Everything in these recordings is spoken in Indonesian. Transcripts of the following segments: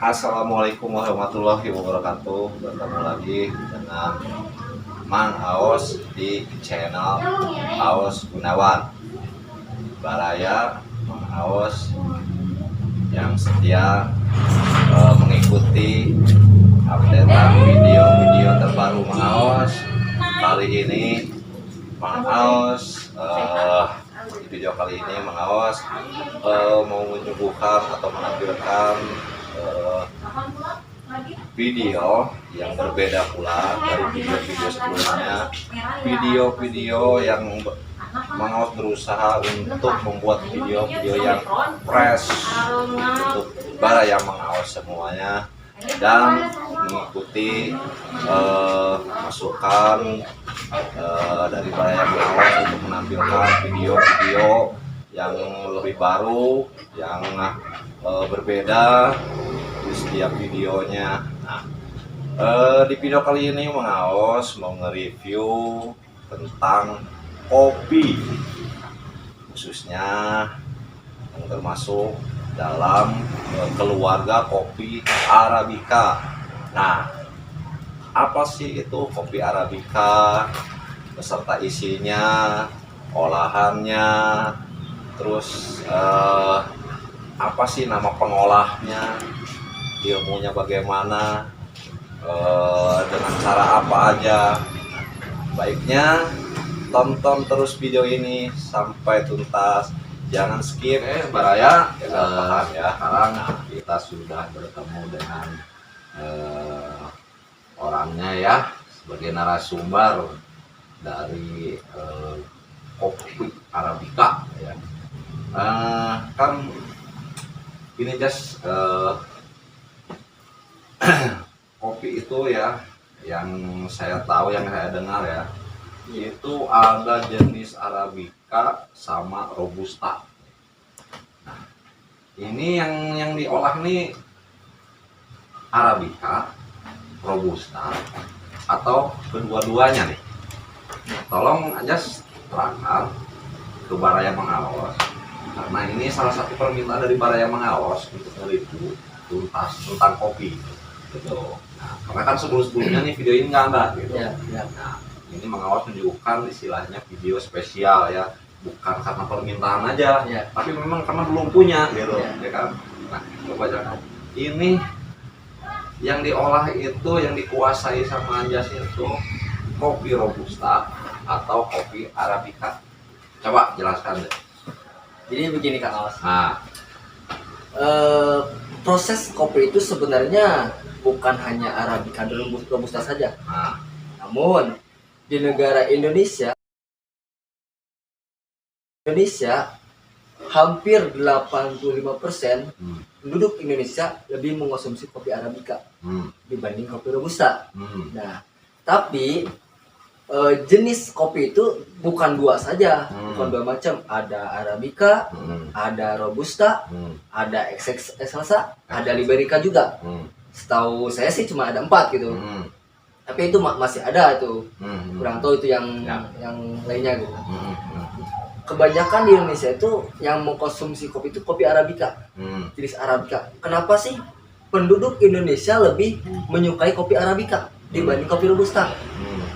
Assalamualaikum warahmatullahi wabarakatuh. Bertemu lagi dengan Mang Aos di channel Aos Gunawan Baraya. Mang Aos yang setia mengikuti updatean video-video terbaru Mang Aos. Kali ini Mang Aos di video kali ini Mang Aos mau menyuguhkan atau menampilkan video yang berbeda pula dari video-video sebelumnya. Video-video yang Mang Aos berusaha untuk membuat video-video yang fresh untuk baraya Mang Aos semuanya, dan mengikuti masukan dari baraya Mang Aos untuk menampilkan video-video yang lebih baru, yang berbeda di setiap videonya. Nah, di video kali ini Mang Aos mau nge-review tentang kopi, khususnya yang termasuk dalam keluarga kopi Arabica. Nah, apa sih itu kopi Arabica beserta isinya, olahannya, terus apa sih nama pengolahnya, ilmunya bagaimana, dengan cara apa aja. Baiknya tonton terus video ini sampai tuntas, jangan skip baraya. Paham ya. Sekarang kita sudah bertemu dengan orangnya ya, sebagai narasumber dari kopi Arabica ya. Kan ini just kopi itu ya, yang saya tahu, yang saya dengar ya, itu ada jenis Arabica sama Robusta. Nah, ini yang diolah nih Arabica, Robusta, atau kedua-duanya nih? Tolong aja terangkan ke baraya Mang Aos, karena ini salah satu permintaan dari baraya Mang Aos untuk nge-review tuntas tentang kopi gitu. Nah, karena kan sebelumnya nih video ini nggak ada gitu ya. Nah, ini Mang Aos menunjukkan istilahnya video spesial ya, bukan karena permintaan aja ya, tapi memang karena belum punya gitu ya kan. Nah, coba jangan ini yang diolah itu, yang dikuasai sama Anjas itu kopi Robusta atau kopi Arabica. Coba jelaskan deh. Jadi begini Kak Aos. Nah, proses kopi itu sebenarnya bukan hanya Arabica dan Robusta saja. Namun di negara Indonesia hampir 85% penduduk Indonesia lebih mengkonsumsi kopi Arabica dibanding kopi Robusta. Nah, tapi jenis kopi itu bukan dua saja, bukan dua macam. Ada Arabica, ada Robusta, ada Excelsa, ada Liberica juga. Setahu saya sih cuma ada 4 gitu. Tapi itu masih ada itu. Kurang tahu itu yang lainnya gitu. Kebanyakan di Indonesia itu yang mengkonsumsi kopi itu kopi Arabica, jenis Arabica. Kenapa sih penduduk Indonesia lebih menyukai kopi Arabica dibanding kopi Robusta?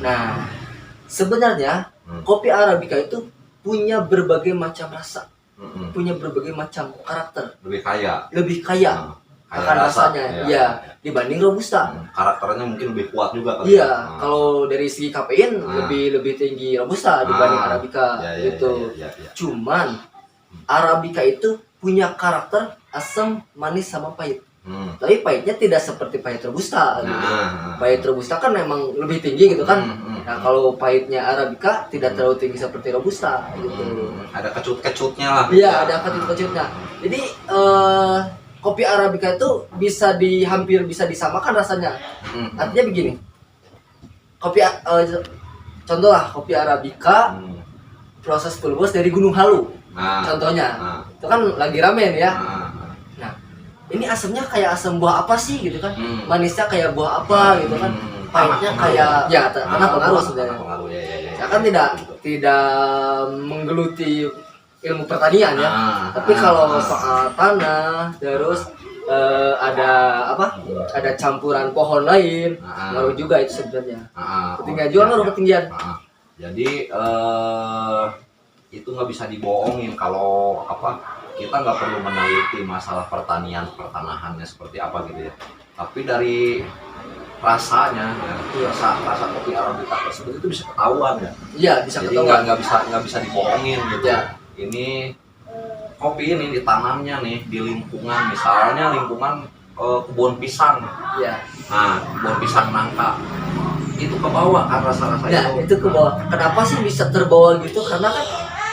Nah, sebenarnya kopi Arabica itu punya berbagai macam rasa, punya berbagai macam karakter, lebih kaya akan rasanya ya dibanding Robusta. Karakternya mungkin lebih kuat juga kan? Iya, kalau dari segi kafein lebih tinggi Robusta dibanding Arabica gitu. Cuman Arabica itu punya karakter asam, manis, sama pahit. Tapi pahitnya tidak seperti pahit Robusta gitu. Pahit Robusta kan memang lebih tinggi gitu kan. Nah, kalau pahitnya Arabica tidak terlalu tinggi seperti Robusta gitu. Ada kecut-kecutnya lah. Iya, ada kecut-kecutnya. Jadi kopi Arabica itu hampir bisa disamakan rasanya. Artinya begini. Contoh lah kopi Arabica proses pulbos dari Gunung Halu. Contohnya. Itu kan lagi ramen ya. Ini asamnya kayak asam buah apa sih gitu kan, manisnya kayak buah apa gitu kan, pahitnya kayak karena pengaruh sebenarnya. Saya kan tidak menggeluti ilmu pertanian ya, tapi kalau soal tanah terus ada apa? Ada campuran pohon lain, ngaruh juga itu sebenarnya. Ketinggian juga ngaruh ketinggian. Jadi itu nggak bisa dibohongin kalau apa, kita nggak perlu meneliti masalah pertanahannya seperti apa gitu ya. Tapi dari rasanya ya, rasa kopi arabica tersebut itu bisa ketahuan ya. Iya, bisa Jadi ketahuan. nggak bisa dibohongin gitu. Ya. Ini kopi ini ditanamnya nih di lingkungan, misalnya lingkungan kebun pisang. Iya. Nah, kebun pisang nangka itu ke bawah kan rasa-rasanya. Nah, itu ke bawah. Kenapa sih bisa terbawa gitu? Karena kan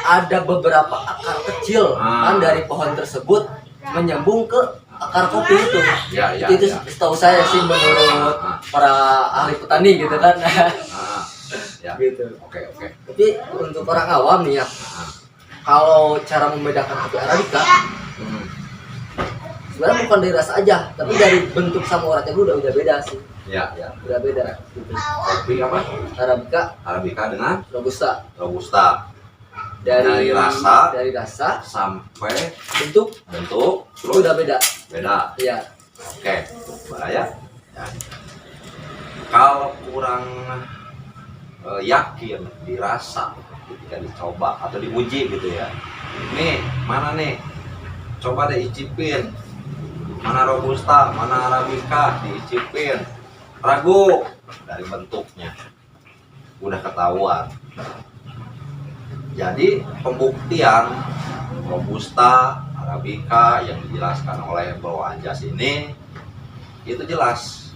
ada beberapa akar kecil kan dari pohon tersebut menyambung ke akar kopi itu. Ya, itu setahu saya sih menurut para ahli petani gitu kan. Ya. Gitu. Oke. Tapi untuk orang awam nih ya, kalau cara membedakan kopi arabica sebenarnya bukan dari rasa aja, tapi dari bentuk sama uratnya udah beda sih. Ya. Udah beda gitu. Kopi apa? Arabica dengan robusta. Dari rasa sampai bentuk terus udah beda. Iya. Oke. Ya. Kalau kurang yakin dirasa ketika dicoba atau diuji gitu ya. Nih, mana nih? Coba deh icipin. Mana robusta, mana arabica, diicipin. Ragu dari bentuknya. Udah ketahuan. Jadi pembuktian robusta, arabica yang dijelaskan oleh Bro Anjas ini itu jelas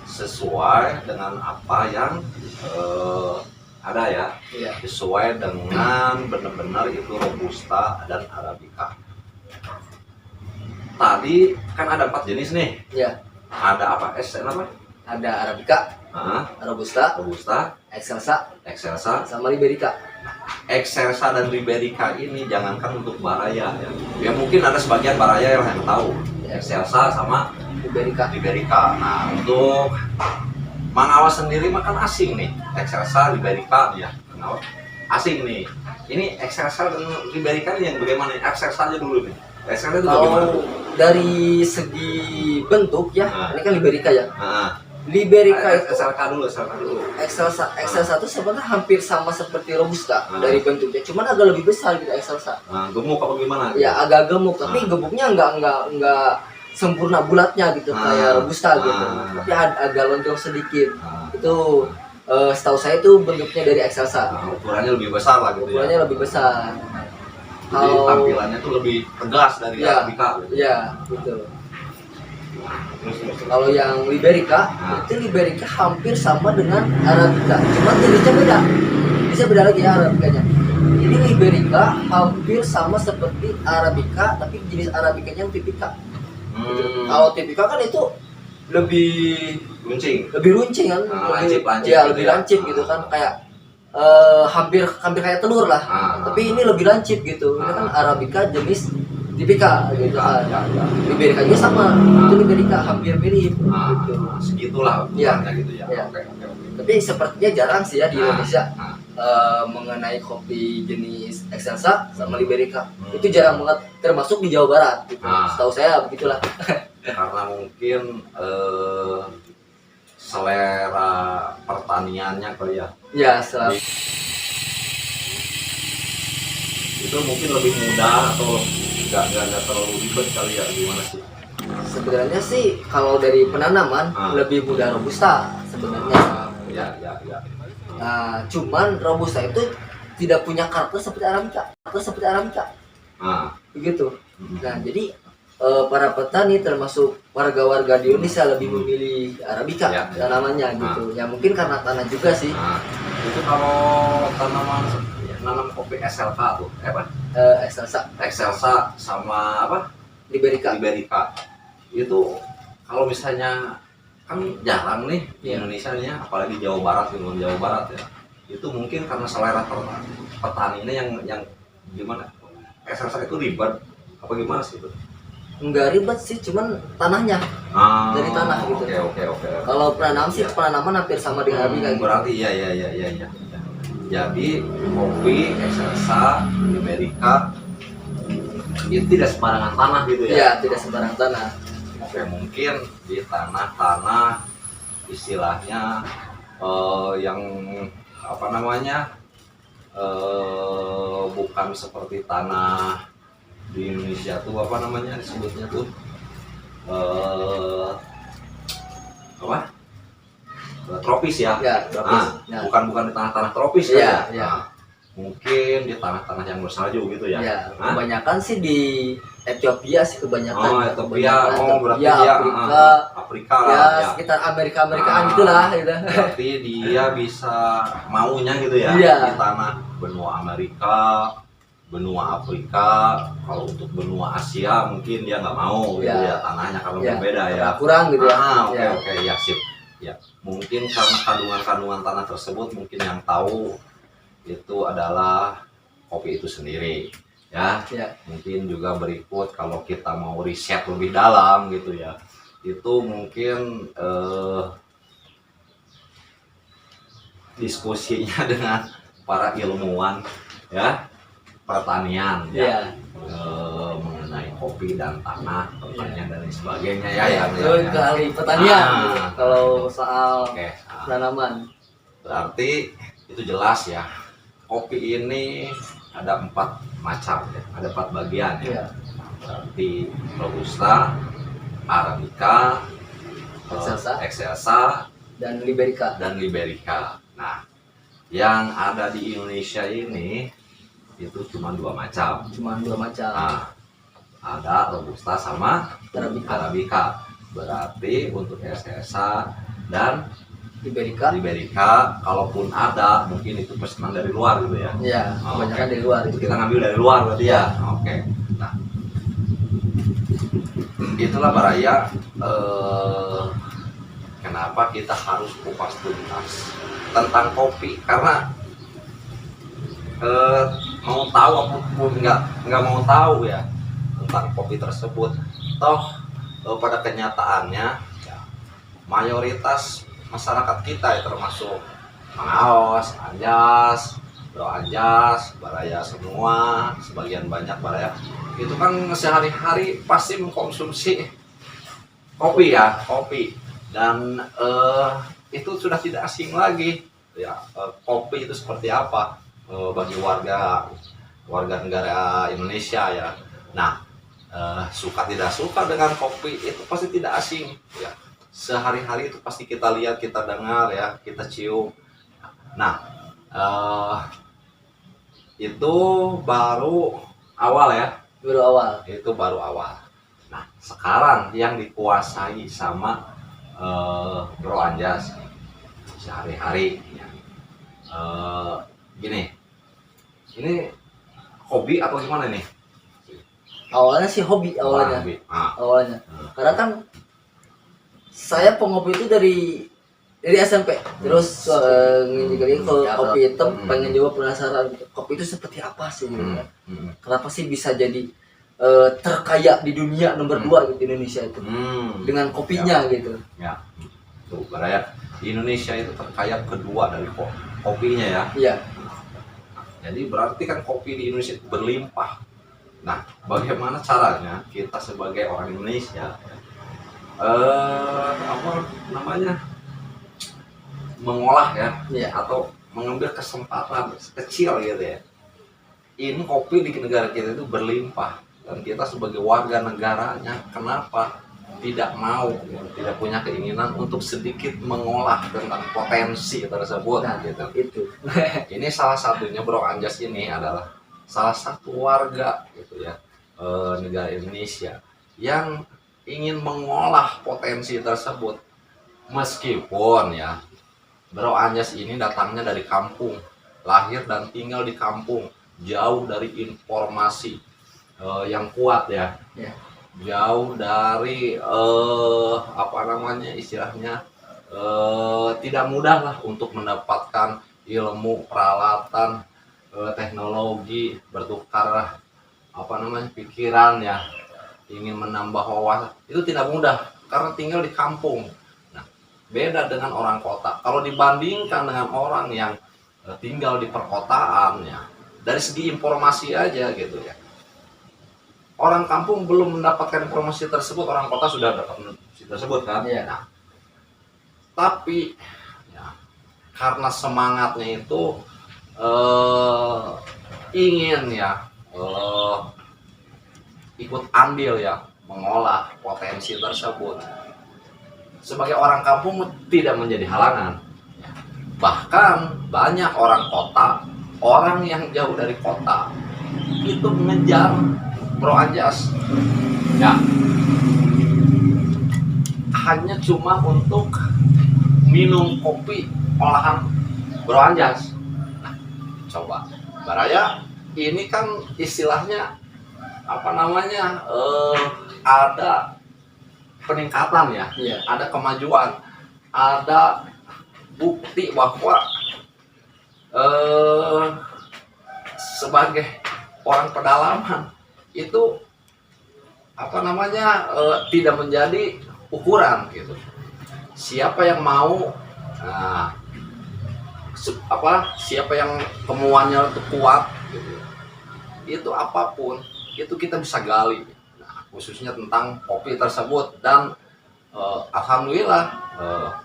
sesuai dengan apa yang ada ya. Iya. Sesuai dengan benar-benar itu robusta dan arabica. Tadi kan ada 4 jenis nih. Iya. Ada apa? Apa? Ada arabica, robusta, excelsa, sama liberica. Excelsa dan liberica ini jangankan untuk baraya ya. Ya mungkin ada sebagian baraya yang tahu. Excelsa sama liberica. Nah, untuk Mangawas sendiri makan asing nih. Excelsa, liberica ya. Asing nih. Ini excelsa dan liberica ini yang bagaimana? Excelsa aja dulu nih. Excelsa itu bagaimana? Dari segi bentuk ya, ini kan liberica ya. Liberica itu SLK dulu. Excelsa itu sebenarnya hampir sama seperti robusta dari bentuknya, cuman agak lebih besar gitu Excelsa. Gemuk apa gimana? Ya agak gemuk, tapi gemuknya enggak sempurna bulatnya gitu kayak robusta gitu. Tapi agak lonjong sedikit. Itu setahu saya itu bentuknya dari Excelsa. Ukurannya lebih besar lah gitu. Ukurannya lebih besar. Jadi tampilannya tuh lebih tegas dari arabica gitu. Iya, gitu. Kalau yang liberica, itu liberica hampir sama dengan arabica, cuma jenisnya beda. Bisa beda lagi ya arabicanya. Ini liberica hampir sama seperti arabica, tapi jenis arabicanya yang tipika. Kalau tipika kan itu lebih runcing kan, lebih lancip gitu kan, kayak hampir kayak telur lah. Tapi ini lebih lancip gitu. Ini kan arabica jenis tipika gitu kan. Liberica juga sama, itu liberica hampir mirip gitu. Segitulah ukurannya gitu ya. Oke. Tapi sepertinya jarang sih ya di Indonesia mengenai kopi jenis Excelsa sama liberica. Itu jarang banget, termasuk di Jawa Barat gitu. Setahu saya begitulah. Karena mungkin selera pertaniannya kali ya. Ya, selera. Itu mungkin lebih mudah atau nggak terlalu ribet kali ya, gimana sih? Sebenarnya sih kalau dari penanaman lebih mudah robusta sebenarnya. Ya. Nah, cuman robusta itu tidak punya karakter seperti arabica. Begitu. Nah, jadi para petani termasuk warga-warga di Indonesia lebih memilih arabica tanamannya gitu. Ya mungkin karena tanah juga sih. Itu kalau nanam kopi SLK tuh, apa? Excelsa sama apa? Liberica. Itu kalau misalnya kan jarang nih di Indonesia nya, apalagi Jawa Barat ya. Itu mungkin karena selera petaninya yang gimana? Excelsa itu ribet apa gimana sih itu? Enggak ribet sih, cuman tanahnya dari tanah gitu. Oke. Kalau penanaman hampir sama dengan arabica gitu. Berarti iya. Jadi kopi Excelsa, liberica itu tidak sembarangan tanah gitu ya. Iya, tidak sembarang tanah. Oke, mungkin di tanah-tanah istilahnya yang apa namanya bukan seperti tanah di Indonesia tuh apa namanya disebutnya tuh eh, apa tropis ya. Ya, tropis. Ya. Bukan di tanah-tanah tropis Iya, kan ya. iya. Nah, mungkin di tanah-tanah yang bersalju gitu ya. Ya, Hah? kebanyakan sih di Ethiopia sih kebanyakan. Oh, Ethiopia. Oh, berarti ya, dia Afrika, Afrika ya, lah ya. sekitar Amerikaan gitulah gitu. Berarti dia bisa maunya gitu ya Iya. di tanah benua Amerika, benua Afrika. Kalau untuk benua Asia mungkin dia nggak mau gitu Iya. ya tanahnya kalau Iya. berbeda ya. Agak kurang gitu ya. Oke Ya. oke ya sip. Ya, mungkin karena kandungan-kandungan tanah tersebut mungkin yang tahu itu adalah kopi itu sendiri. Ya, Ya. mungkin juga berikut kalau kita mau riset lebih dalam gitu ya, itu mungkin diskusinya dengan para ilmuwan ya pertanian Ya. mengenai kopi dan tanah pertanian dan lain sebagainya ya Ya, ya, itu ya. ke ahli pertanian Ah. gitu. Kalau soal Oke, tanaman. berarti itu jelas ya, kopi ini ada 4 macam ya, ada 4 bagian ya. Ya. Berarti Robusta, Arabica, Excelsa, Dan Liberica. dan Liberica. Nah, yang ada di Indonesia ini itu cuma 2 macam. Cuma 2 macam. Nah, ada Robusta sama Arabica. Arabica. Berarti untuk Excelsa dan Liberica. Liberica, kalaupun ada, mungkin itu pesanan dari luar gitu ya. Ya, Oh, kebanyakan oke. dari luar Itu itu. kita ngambil dari luar berarti ya. Oke. Nah, itulah Baraya. Kenapa kita harus kupas tuntas tentang kopi? Karena mau tahu apapun nggak mau tahu ya tentang kopi tersebut. Toh pada kenyataannya ya, mayoritas masyarakat kita ya, termasuk Mangaos, Anjas, Bro Anjas, Baraya semua, sebagian banyak Baraya itu kan sehari-hari pasti mengkonsumsi kopi ya, kopi dan itu sudah tidak asing lagi ya. Kopi itu seperti apa bagi warga negara Indonesia ya. Nah, suka tidak suka dengan kopi itu pasti tidak asing ya. Sehari-hari itu pasti kita lihat, kita dengar ya, kita cium. Nah, itu baru awal ya. Baru awal. Itu baru awal. Nah, sekarang yang dikuasai sama Bro Anjas sehari-hari ya. Gini, ini hobi atau gimana nih? Awalnya sih hobi awalnya. Hobi. Ah. Awalnya. Karena kan saya pengopi itu dari SMP. Terus ngejelajahin kalau kopi hitam pengen coba penasaran gitu. Kopi itu seperti apa sih gitu kan. Kenapa sih bisa jadi terkaya di dunia nomor 2 gitu Indonesia itu. Dengan kopinya gitu. Ya. Tuh, Baraya, di Indonesia itu terkaya kedua dari kopinya ya. Iya. Jadi berarti kan kopi di Indonesia itu berlimpah. Nah, bagaimana caranya kita sebagai orang Indonesia apa namanya mengolah ya, Iya. atau mengambil kesempatan kecil gitu ya. Ini kopi di negara kita itu berlimpah dan kita sebagai warga negaranya kenapa tidak mau, tidak punya keinginan untuk sedikit mengolah tentang potensi tersebut Nah, gitu. itu. Ini salah satunya Bro Anjas ini adalah salah satu warga gitu ya negara Indonesia yang ingin mengolah potensi tersebut. Meskipun ya Bro Anjas ini datangnya dari kampung, lahir dan tinggal di kampung, jauh dari informasi yang kuat ya. Ya. Jauh dari apa namanya istilahnya tidak mudah lah untuk mendapatkan ilmu, peralatan, teknologi, bertukar apa namanya pikiran ya, ingin menambah wawasan itu tidak mudah karena tinggal di kampung. Nah, beda dengan orang kota. Kalau dibandingkan dengan orang yang tinggal di perkotaan ya, dari segi informasi aja gitu ya, orang kampung belum mendapatkan informasi tersebut, orang kota sudah dapat informasi tersebut kan. Iya. Nah, tapi ya, karena semangatnya itu ingin ya ikut andil ya mengolah potensi tersebut. Sebagai orang kampung tidak menjadi halangan. Bahkan banyak orang kota, orang yang jauh dari kota itu mengejar Bro Anjas. Ya. Hanya cuma untuk minum kopi olahan Bro Anjas. Nah, coba Baraya ini kan istilahnya apa namanya ada peningkatan ya, Iya. ada kemajuan, ada bukti bahwa sebagai orang pedalaman itu apa namanya tidak menjadi ukuran gitu. Siapa yang mau siapa yang temuannya itu kuat gitu, itu apapun itu kita bisa gali. Nah, khususnya tentang kopi tersebut. Dan alhamdulillah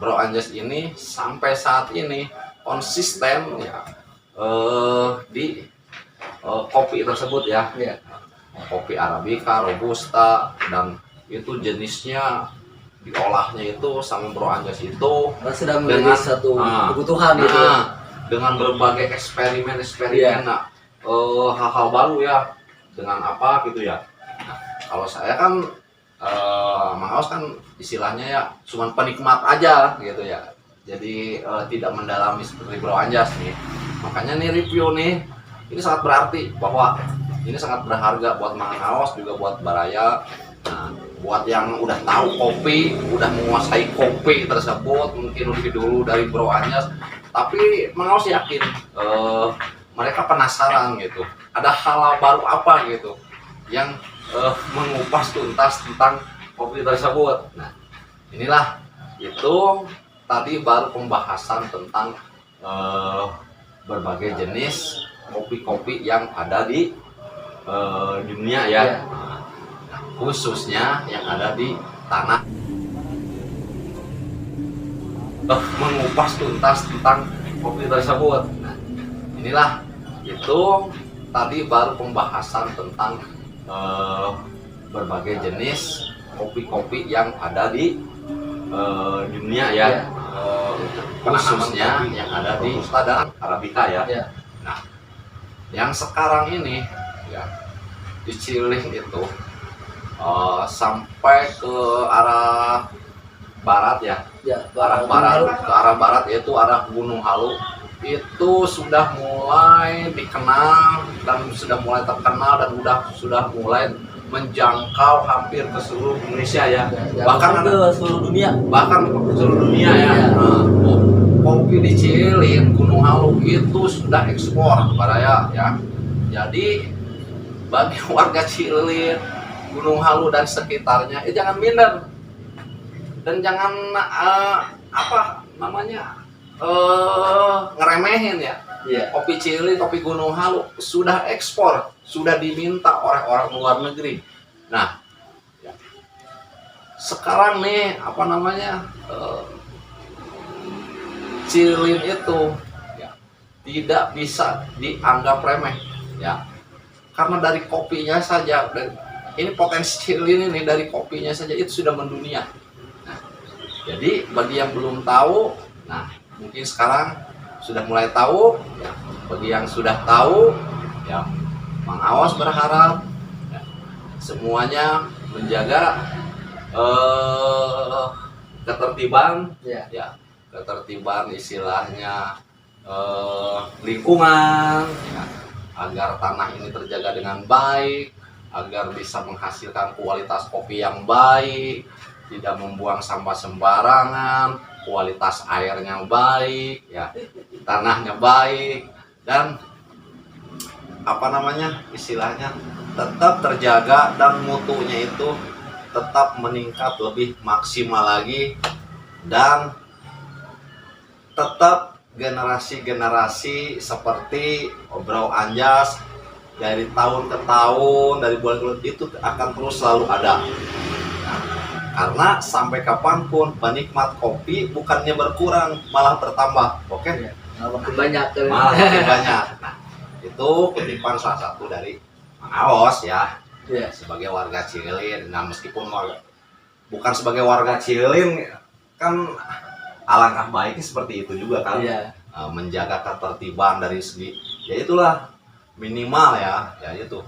Bro Anjas ini sampai saat ini konsisten ya di kopi tersebut ya. Iya. Kopi Arabica, Robusta, dan itu jenisnya diolahnya itu sama Bro Anjas itu Karena sudah menjadi satu kebutuhan gitu. Dengan berbagai eksperimen hal-hal baru ya, dengan apa gitu ya. Nah, kalau saya kan Mang Aos kan istilahnya ya cuman penikmat aja gitu ya, jadi tidak mendalami seperti Bro Anjas nih. Makanya nih review nih ini sangat berarti, bahwa ini sangat berharga buat Mang Aos juga buat Baraya. Nah, buat yang udah tahu kopi, udah menguasai kopi tersebut mungkin lebih dulu dari Bro Anjas, tapi Mang Aos yakin mereka penasaran gitu, ada hal baru apa gitu yang mengupas tuntas tentang kopi tersebut. Nah, inilah itu tadi baru pembahasan tentang berbagai jenis kopi-kopi yang ada di dunia ya. Nah, khususnya yang ada di tanah, mengupas tuntas tentang kopi tersebut. Nah, inilah itu tadi baru pembahasan tentang berbagai jenis kopi-kopi yang ada di dunia ya. Khususnya yang ada di dan Arabica ya. Nah, yang sekarang ini ya di Ciling itu sampai ke arah barat ya, ke arah barat yaitu arah Gunung Halu, itu sudah mulai dikenal dan sudah mulai terkenal dan sudah mulai menjangkau hampir ke seluruh Indonesia ya, bahkan ke seluruh dunia, ya. Nah, kopi di Ciling Gunung Halu itu sudah ekspor Baraya ya. Jadi bagi warga Ciling, Gunung Halu dan sekitarnya jangan minder dan jangan ngeremehin ya. Kopi Ciling, kopi Gunung Halu sudah ekspor, sudah diminta oleh orang luar negeri. Nah, ya. Sekarang nih Ciling itu ya, tidak bisa dianggap remeh ya, karena dari kopinya saja, dan ini potensi Ciling ini dari kopinya saja itu sudah mendunia. Nah, jadi bagi yang belum tahu, nah mungkin sekarang sudah mulai tahu ya. Bagi yang sudah tahu ya, Mang Aos berharap ya, semuanya menjaga ketertiban ya, ketertiban istilahnya lingkungan ya, agar tanah ini terjaga dengan baik, agar bisa menghasilkan kualitas kopi yang baik, tidak membuang sampah sembarangan, kualitas airnya baik ya, tanahnya baik, dan istilahnya tetap terjaga dan mutunya itu tetap meningkat lebih maksimal lagi, dan tetap generasi-generasi seperti Bro Anjas dari tahun ke tahun, dari bulan ke bulan itu akan terus selalu ada. Nah, karena sampai kapanpun penikmat kopi bukannya berkurang, malah bertambah. Oke? Ya, makin banyak kan. Malah makin banyak. Nah, itu kutipan salah satu dari Mang Aos ya, Iya. sebagai warga Cililin. Nah, meskipun bukan sebagai warga Cililin, kan alangkah baiknya seperti itu juga kan. Iya. Menjaga ketertiban dari segi, ya itulah minimal ya itu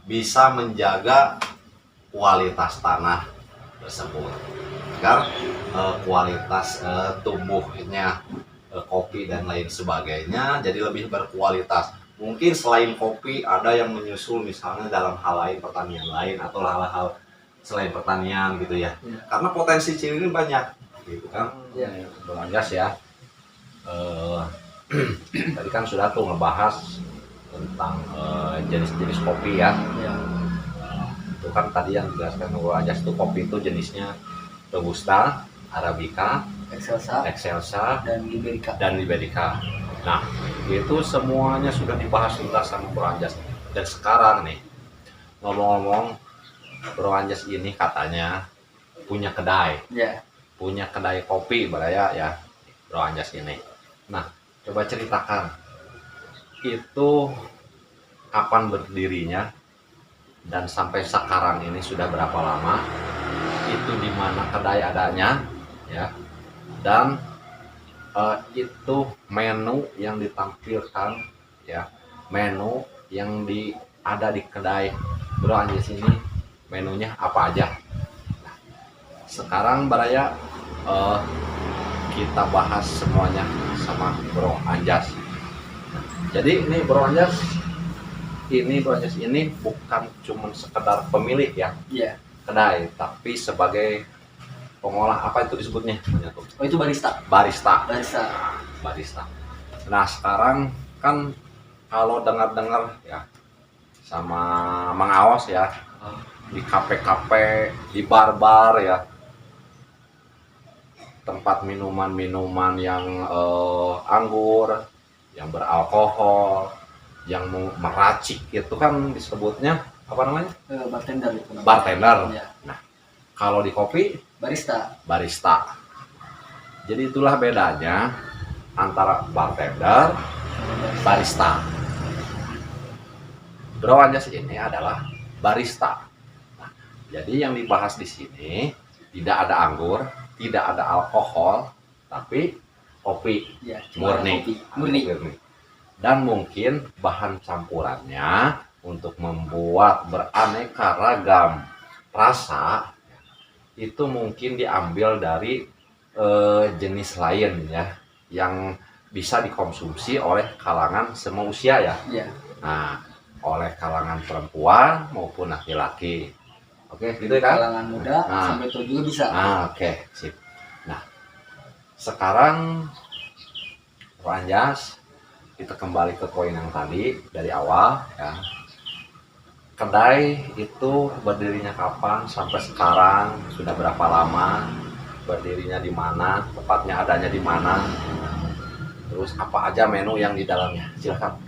bisa menjaga kualitas tanah tersebut agar kualitas tumbuhnya kopi dan lain sebagainya jadi lebih berkualitas. Mungkin selain kopi ada yang menyusul misalnya dalam hal lain, pertanian lain atau hal-hal selain pertanian gitu ya. Karena potensi Cililin banyak gitu kan. Bang Anjas ya, tadi kan sudah tuh ngebahas tentang jenis-jenis kopi ya. Itu kan tadi yang dijelaskan Bang Anjas tuh kopi itu jenisnya Robusta, Arabica, Excelsa, dan Liberica. Nah, itu semuanya sudah dibahas tuntas sama Bro Anjas. Dan sekarang nih, ngomong-ngomong, Bro Anjas ini katanya punya kedai. Punya kedai kopi Baraya ya, Bro Anjas ini. Nah, coba ceritakan itu kapan berdirinya dan sampai sekarang ini sudah berapa lama, itu di mana kedai adanya ya, dan itu menu yang ditampilkan ya, menu yang ada di kedai Bro Anjas ini menunya apa aja. Sekarang Baraya kita bahas semuanya sama Bro Anjas. Jadi ini Bro Anjas ini bukan cuma sekedar pemilik ya kedai, tapi sebagai pengolah, apa itu disebutnya? Oh, itu barista. Barista. Nah, sekarang kan kalau dengar-dengar ya sama Mang Aos ya, di kafe-kafe, di bar-bar ya, tempat minuman-minuman yang anggur, yang beralkohol, yang meracik, itu kan disebutnya apa namanya? Bartender. Nah, kalau di kopi barista. Jadi itulah bedanya antara bartender, barista. Bro Anjas ini adalah barista. Nah, jadi yang dibahas di sini tidak ada anggur, tidak ada alkohol, tapi kopi murni. Dan mungkin bahan campurannya untuk membuat beraneka ragam rasa itu mungkin diambil dari jenis lain ya, yang bisa dikonsumsi oleh kalangan semua usia ya. Nah, oleh kalangan perempuan maupun laki-laki. Oke, gitu kan? Kalangan muda sampai tua juga bisa. Oke, sip. Nah, sekarang Pak Anjas, kita kembali ke poin yang tadi dari awal ya. Kedai itu berdirinya kapan sampai sekarang, sudah berapa lama, berdirinya di mana, tepatnya adanya di mana, terus apa aja menu yang di dalamnya. Silakan.